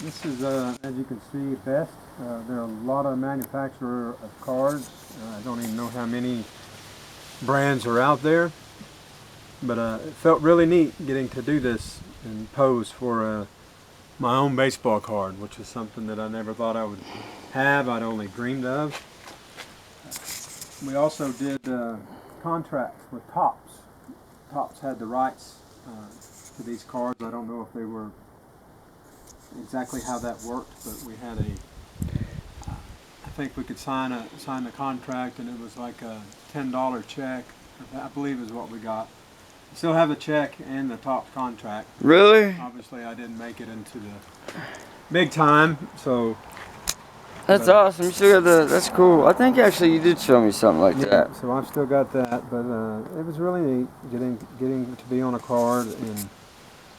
This is, as you can see, best. There are a lot of manufacturer of cards. I don't even know how many brands are out there, but it felt really neat getting to do this and pose for my own baseball card, which is something that I never thought I would have. I'd only dreamed of. We also did contracts with Topps. Topps had the rights to these cards. I don't know if they were exactly how that worked, but we had I think we could sign the contract, and it was like a $10 check, I believe is what we got. Still have the check and the top contract. Really? Obviously, I didn't make it into the big time, so. That's awesome. You still got that's cool. I think actually you did show me something like that. So I've still got that, but it was really neat getting to be on a card, and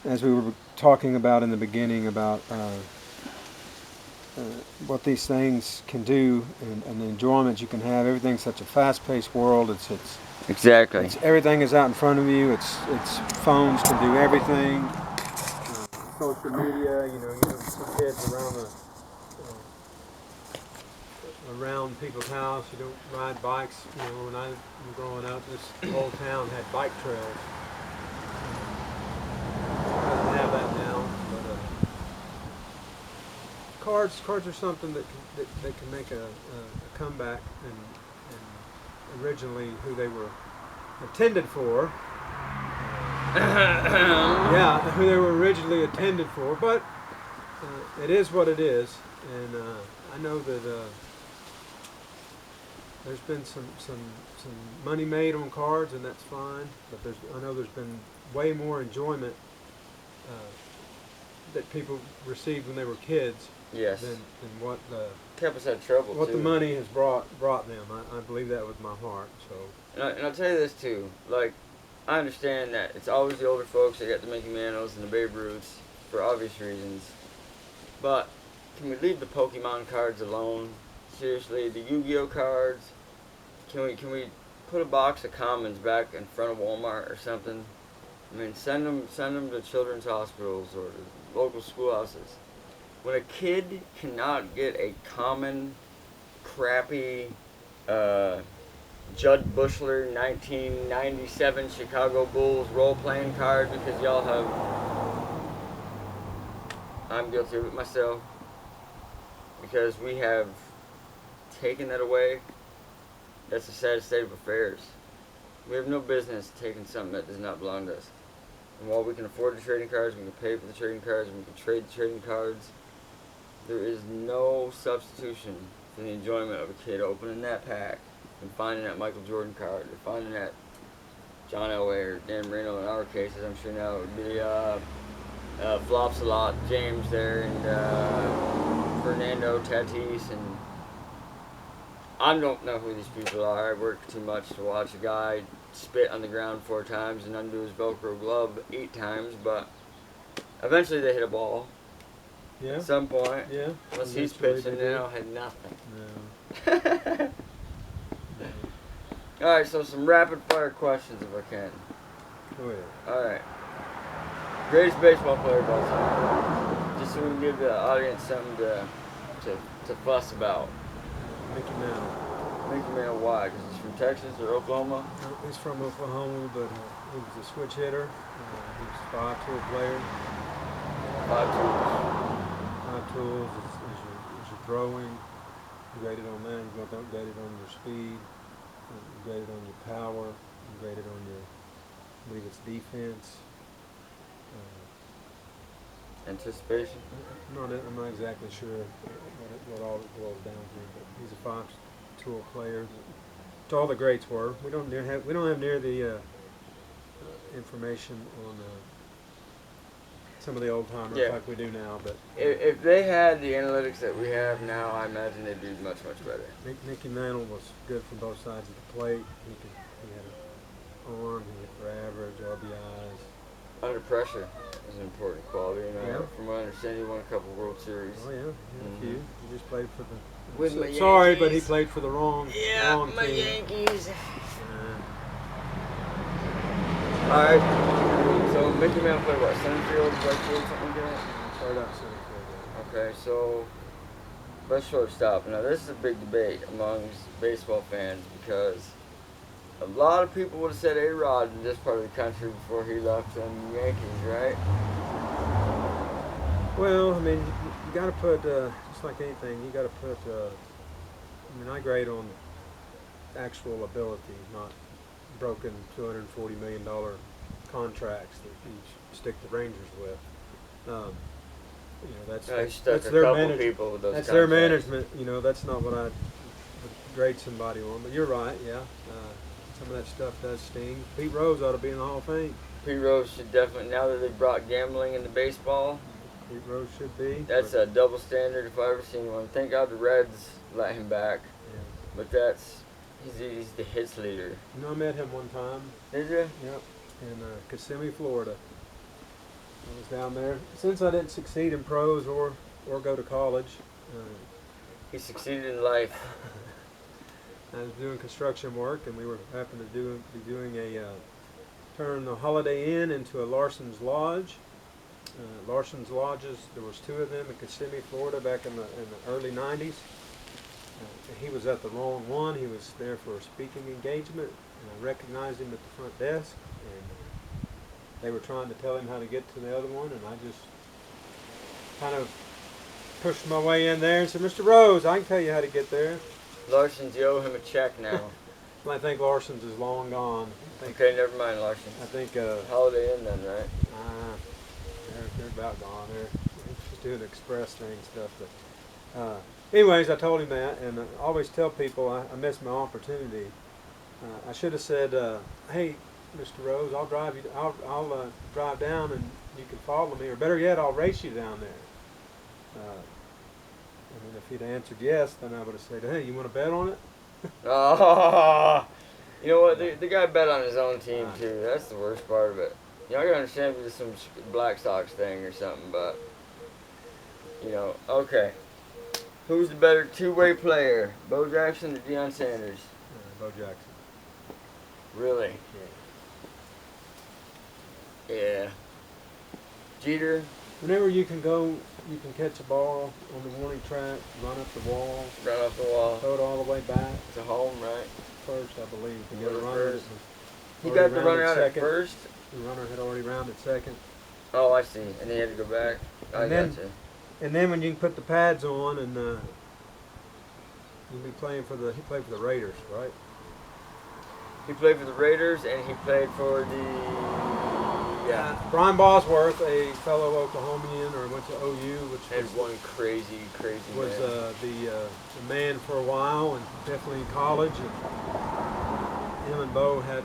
as we were talking about in the beginning about what these things can do and the enjoyment you can have. Everything's such a fast-paced world. Exactly. Everything is out in front of you. It's phones can do everything. Social media, you see kids around people's house. You don't ride bikes. When I was growing up, this whole town had bike trails. Doesn't have that now, but cards are something that can make a comeback, and originally who they were intended for. Yeah, who they were originally intended for, but it is what it is, and I know that there's been some money made on cards, and that's fine, but I know there's been way more enjoyment that people received when they were kids. Yes. Than what kept us out of trouble. What too. the money has brought them. I believe that with my heart. So. And I'll tell you this too. Like, I understand that it's always the older folks that got the Mickey Mantles and the Babe Ruths for obvious reasons. But can we leave the Pokemon cards alone? Seriously, the Yu-Gi-Oh cards. Can we put a box of commons back in front of Walmart or something? I mean, send them to children's hospitals or to local schoolhouses. When a kid cannot get a common, crappy, Judd Bushler 1997 Chicago Bulls role-playing card because y'all have... I'm guilty of it myself. Because we have taken that away. That's a sad state of affairs. We have no business taking something that does not belong to us. And while we can afford the trading cards, we can pay for the trading cards, we can trade the trading cards, there is no substitution for the enjoyment of a kid opening that pack and finding that Michael Jordan card, or finding that John Elway or Dan Marino in our cases. I'm sure now it would be Flops a lot, James there, and Fernando Tatis, and I don't know who these people are. I work too much to watch a guy spit on the ground 4 times and undo his Velcro glove 8 times, but eventually they hit a ball. Yeah. At some point. Yeah. Unless he's pitching, they don't hit nothing. No. Alright, so some rapid fire questions if I can. Go ahead. Alright. Greatest baseball player of all time. Just so we can give the audience something to fuss about. Mickey Mantle. Mickey Mantle, why? Because he's from Texas or Oklahoma? He's from Oklahoma, but he was a switch hitter. He was a 5-tool player. 5 tools. 5 tools is your throwing. You grade it on that. You don't grade it on your speed. You grade it on your power. You grade it on your, I believe it's defense. Anticipation? I'm not exactly sure what all it boils down to, but he's a 5-tool player. To all the greats were. We don't have near the information on some of the old timers like we do now. But if they had the analytics that we have now, I imagine they'd be much better. Mickey Mantle was good from both sides of the plate. He had an arm. He hit for average, RBIs. Under pressure is an important quality. From what I understand, he won a couple World Series. Oh yeah, a few. He just played for the. With my sorry, Yankees. but he played for the wrong. Wrong my team. Yankees. All right. So Mickey Mantle played what? Center field, right field, something like that. Started out center field. Okay, so best shortstop. Now this is a big debate amongst baseball fans because a lot of people would have said A-Rod in this part of the country before he left the Yankees, right? Well, I mean, you got to put, just like anything, you got to put, I mean, I grade on actual ability, not broken $240 million contracts that you stick the Rangers with. You know, He stuck that's a their couple management. people with those That's their contracts. management. You know, that's not what I would grade somebody on. But you're right. Yeah, some of that stuff does sting. Pete Rose ought to be in the Hall of Fame. Pete Rose should definitely, now that they brought gambling into baseball, Pete Rose should be. that's a double standard if I ever seen one. Thank God the Reds let him back, Yeah. but he's the hits leader. You know, I met him one time. Did you? Yep, in Kissimmee, Florida. I was down there. Since I didn't succeed in pros or go to college, He succeeded in life. I was doing construction work, and we were happened to be doing a turn the Holiday Inn into a Larson's Lodge. Larson's Lodges, there was two of them in Kissimmee, Florida, back in the early '90s. He was at the wrong one. He was there for a speaking engagement, and I recognized him at the front desk, and they were trying to tell him how to get to the other one, and I just kind of pushed my way in there and said, "Mr. Rose, I can tell you how to get there." Larson's, you owe him a check now. Well, I think Larson's is long gone. Okay, never mind Larson. I think Holiday Inn then, right? they're about gone. They're just doing express train stuff. But anyways, I told him that, and I always tell people I missed my opportunity. I should have said, "Hey, Mr. Rose, I'll drive you. I'll drive down, and you can follow me. Or better yet, I'll race you down there." And then if he'd answered yes, then I would have said, "Hey, you want to bet on it?" Oh, you know what? The guy bet on his own team too. That's the worst part of it. You know, I can understand if it's some Black Sox thing or something, but you know, okay. Who's the better two-way player, Bo Jackson or Deion Sanders? Bo Jackson. Really? Yeah. Jeter. Whenever you can go, you can catch a ball on the warning track, run up the wall, Run off the wall. throw it all the way back. It's a home, right? First, I believe. He The got runner first. was He already got the runner rounded out at second. first. The runner had already rounded second. Oh, I see. And he had to go back. I And then- gotcha. And then when you can put the pads on, and you'll be playing for he played for the Raiders, right? He played for the Raiders, and he played for the Brian Bosworth, a fellow Oklahomian, or went to OU, which had was, one crazy was man. the man for a while, and definitely in college. And him and Bo had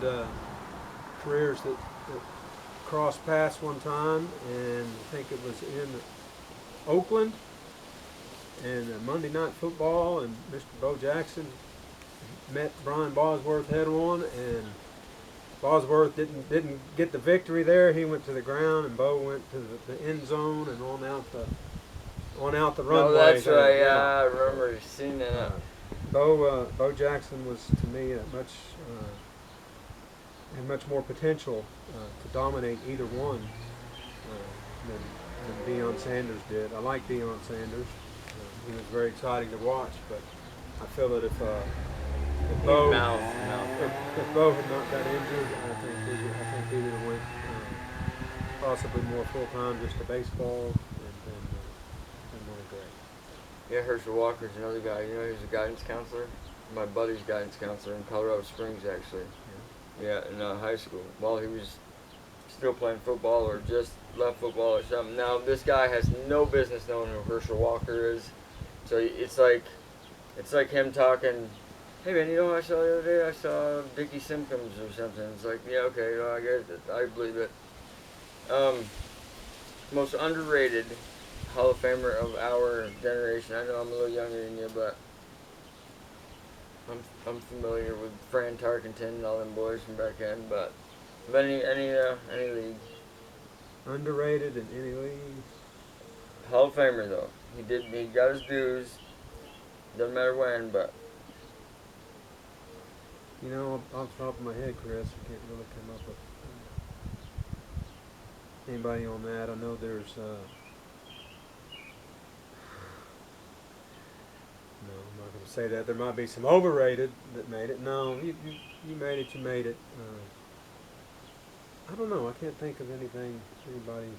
careers that crossed paths one time, and I think it was in Oakland, and Monday Night Football, and Mr. Bo Jackson met Brian Bosworth head on, and Bosworth didn't get the victory there. He went to the ground, and Bo went to the end zone and on out the runway. Oh, that's there. right. Yeah, I remember seeing that. Bo Jackson was to me had much more potential to dominate either one than Deion Sanders did. I like Deion Sanders. He was very exciting to watch, but I feel that if Bo if Bo had not got injured, I think he would have went possibly more full time just to baseball and won a great. Yeah, Herschel Walker's another guy. You know, he was a guidance counselor. My buddy's guidance counselor in Colorado Springs, actually. Yeah, in high school. While he was still playing football or just left football or something. Now, this guy has no business knowing who Herschel Walker is. So it's like him talking, "Hey man, you know what I saw the other day? I saw Dickie Simpkins or something." It's like, yeah, okay, well, I get it. I believe it. Most underrated Hall of Famer of our generation. I know I'm a little younger than you, but I'm familiar with Fran Tarkenton and all them boys from back then. But any league. Underrated in any league? Hall of Famer though. He got his dues. Doesn't matter when, but You know, off the top of my head, Chris, I can't really come up with anybody on that. I know there's No, I'm not going to say that. There might be some overrated that made it. No, you made it. You made it. I don't know. I can't think of anything. Anybody off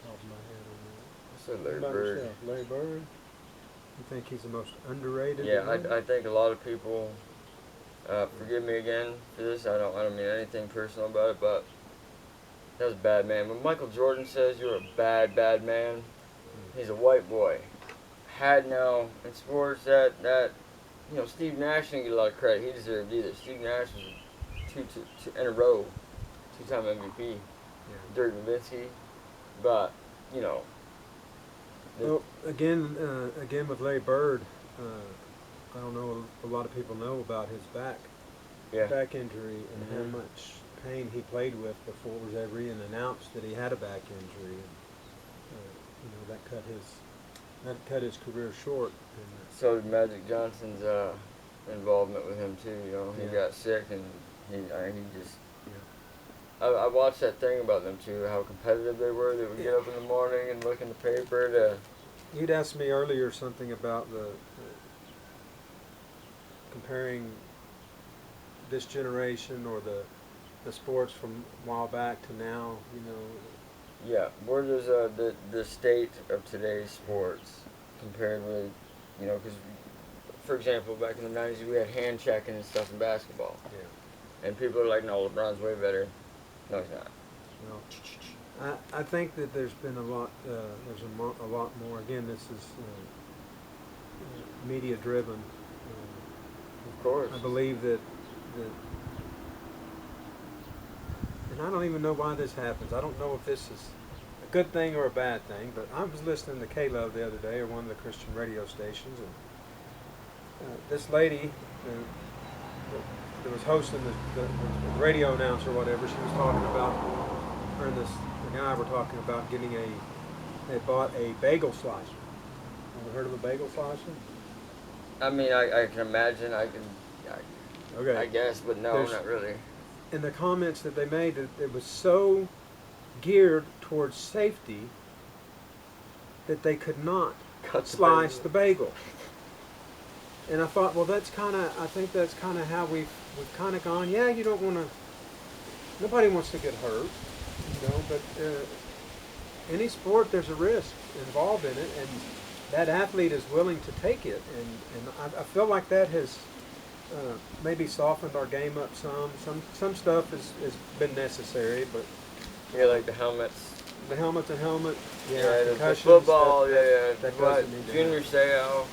the top of my head on that. I said What Larry about Bird. yourself? Larry Bird. You think he's the most underrated? Yeah, I think a lot of people. Forgive me again for this. I don't mean anything personal about it, but that was a bad man. When Michael Jordan says you're a bad man, he's a white boy. Had now in sports that Steve Nash didn't get a lot of credit. He deserved either. Steve Nash was two in a row, 2-time MVP. Yeah. Dirk Nowitzki, but you know. Well, again with Larry Bird, I don't know. A lot of people know about his back injury and how much pain he played with before it was ever even announced that he had a back injury. And, that cut his career short. And, so did Magic Johnson's involvement with him too. He got sick and he just. I watched that thing about them too, how competitive they were. They would get up in the morning and look in the paper to. You'd asked me earlier something about the comparing this generation or the sports from a while back to now. Yeah, where does the state of today's sports compared with, because, for example, back in the 90s we had hand checking and stuff in basketball. Yeah. And people are like, no, LeBron's way better. No, he's not. Well, I think that there's been a lot. There's a lot more. Again, this is media driven. Of course. I believe that, and I don't even know why this happens. I don't know if this is a good thing or a bad thing. But I was listening to K-Love the other day, or one of the Christian radio stations, and this lady that was hosting the radio announcer or whatever, she was talking about, her and the guy were talking about they bought a bagel slicer. Ever heard of a bagel slicer? I mean, I can imagine, Okay. I guess, but no, not really. In the comments that they made, that it was so geared towards safety that they could not slice the bagel. And I thought, well, I think that's kind of how we've kind of gone. Yeah, you don't want to. Nobody wants to get hurt, But any sport, there's a risk involved in it, and that athlete is willing to take it. And I feel like that has maybe softened our game up some. Some stuff has been necessary, but yeah, like the helmets. The helmet to helmet. Yeah, the football. That but Junior Seau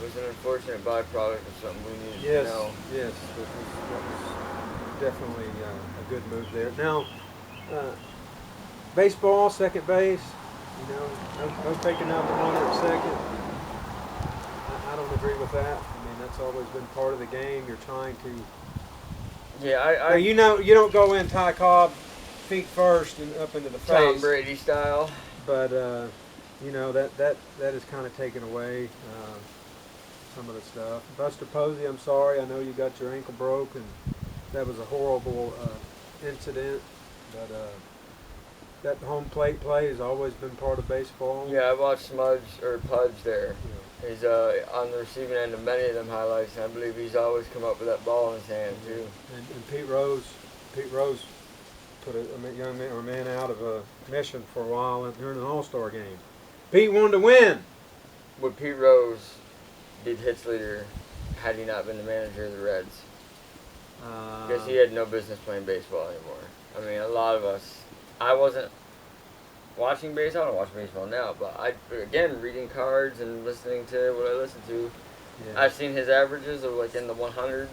was an unfortunate byproduct of something we needed to know. Yes, that was definitely a good move there. Now, baseball, second base, no taking out the runner at second. I don't agree with that. I mean, that's always been part of the game. You're trying to. Yeah, you don't go in Ty Cobb, feet first and up into the face. Tom Brady style. But that is kind of taken away. Some of the stuff. Buster Posey, I'm sorry. I know you got your ankle broke, and that was a horrible incident. But that home plate play has always been part of baseball. Yeah, I watched Pudge there. Yeah. He's on the receiving end of many of them highlights, and I believe he's always come up with that ball in his hand too. And Pete Rose put a young man or man out of a mission for a while during an All-Star game. Pete wanted to win. Would Pete Rose be the hits leader had he not been the manager of the Reds? Because he had no business playing baseball anymore. I mean, a lot of us. I wasn't watching baseball. I don't watch baseball now, but reading cards and listening to what I listen to, I've seen his averages of like in the 100s,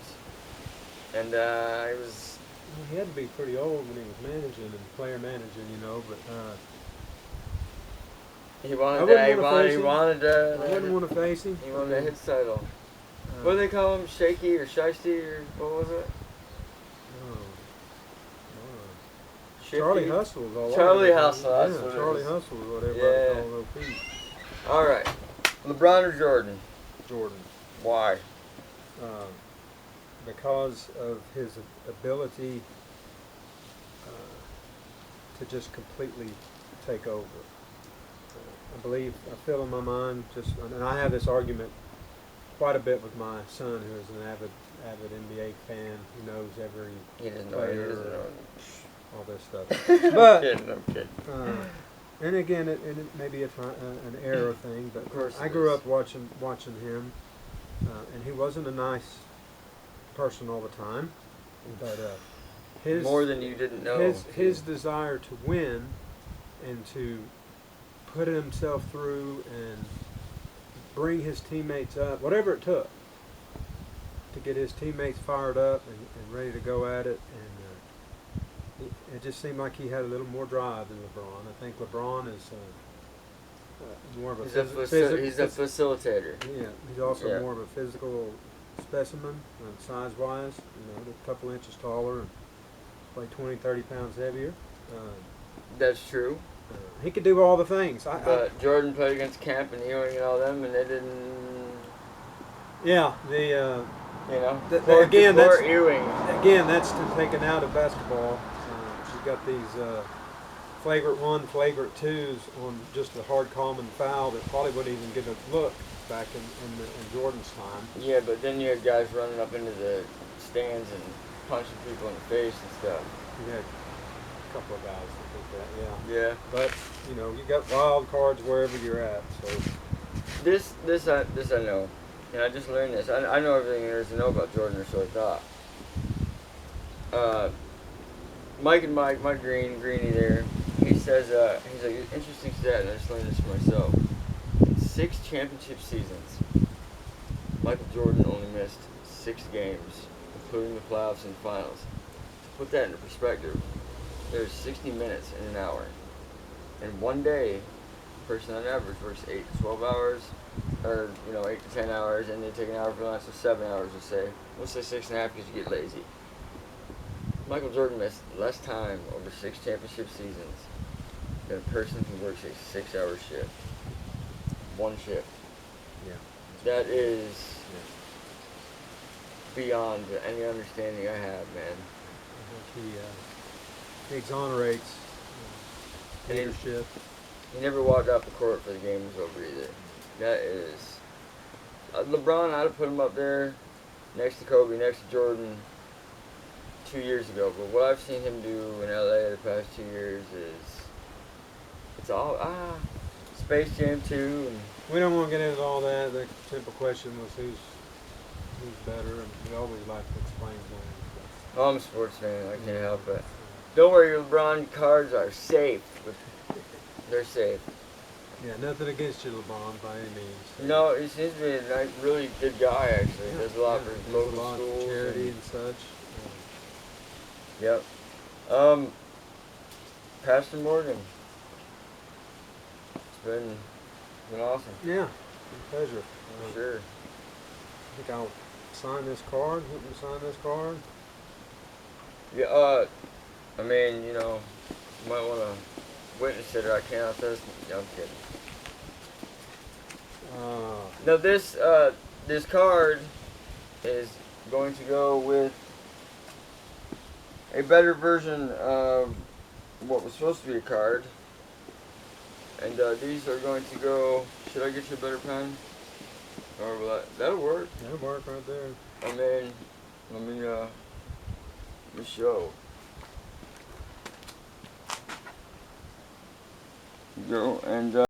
and I was. Well, he had to be pretty old when he was managing and player managing, but. He wanted I wouldn't want to face him. He wanted a hits title. What do they call him? Shaky or Shiesty or what was it? Charlie Hustle was all Charlie Hustle. Yeah, Charlie Hustle was what everybody called little Pete. All right. LeBron or Jordan? Jordan. Why? Because of his ability to just completely take over. I feel in my mind, and I have this argument quite a bit with my son, who is an avid NBA fan. Who knows every He doesn't know. player, He doesn't know. all this stuff. But I'm kidding. and again, it may be an era thing, but Of course I it grew is. up watching him, and he wasn't a nice person all the time, but his More than you didn't know. his desire to win and to put himself through and bring his teammates up, whatever it took, to get his teammates fired up and ready to go at it. And it just seemed like he had a little more drive than LeBron. I think LeBron is more of a He's a facilitator. Yeah, he's also Yeah. more of a physical specimen, size-wise. A couple inches taller and like 20, 30 pounds heavier. That's true. He could do all the things. But Jordan played against Camp and Ewing and all them, and they didn't. Yeah, You know. again, Poor Ewing. that's taken out of basketball. You've got these flagrant 1, flagrant 2s on just a hard common foul that probably wouldn't even get a look back in Jordan's time. Yeah, but then you had guys running up into the stands and punching people in the face and stuff. You had a couple of guys that did that, Yeah. But you got wild cards wherever you're at. So This I know, and I just learned this. I know everything there is to know about Jordan, or so I thought. Mike Greeny there, he says, he's like, interesting stat, and I just learned this for myself. In 6 championship seasons, Michael Jordan only missed 6 games, including the playoffs and finals. To put that into perspective, there's 60 minutes in an hour. And one day, a person on average works 8 to 12 hours, or 8 to 10 hours, and they take an hour for lunch, so 7 hours, we'll say 6.5 because you get lazy. Michael Jordan missed less time over 6 championship seasons than a person who works a 6-hour shift. One shift. yeah. That is beyond any understanding I have, man. I think he exonerates leadership. He never walked off the court for the game was over either. That is... LeBron, I'd have put him up there next to Kobe, next to Jordan 2 years ago. But what I've seen him do in LA the past 2 years is... It's all... Space Jam 2 and... We don't want to get into all that. The simple question was who's better, and we always like to explain things. I'm a sports fan, I can't help it. Don't worry, your LeBron cards are safe. They're safe. Yeah, nothing against you, LeBron, by any means. No, he seems to be a really good guy, actually. He does a lot for local schools. Charity and such. Yep. Pastor Morgan. It's been awesome. Yeah, a pleasure. Sure. I think I'll sign this card. You can sign this card. Yeah, I mean, you might want to witness it, or I can't. I'm kidding. Now this card is going to go with a better version of what was supposed to be a card, and these are going to go. Should I get you a better pen? Or will that'll work? That'll work right there. I mean, let me show. Go and.